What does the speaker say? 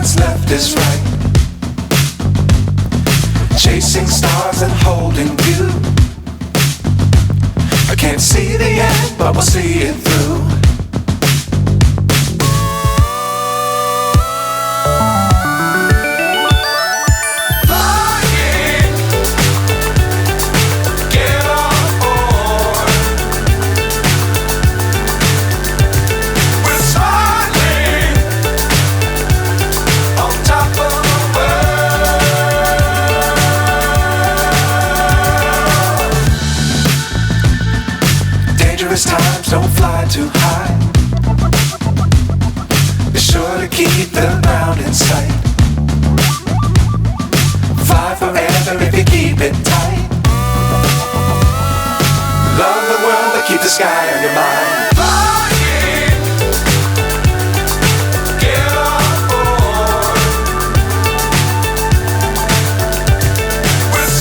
what's left is right. Chasing stars and holding you. I can't see the end, but we'll see it through. Times don't fly too high. Be sure to keep the ground in sight. Fly forever if you keep it tight. Love the world, but keep the sky on your mind.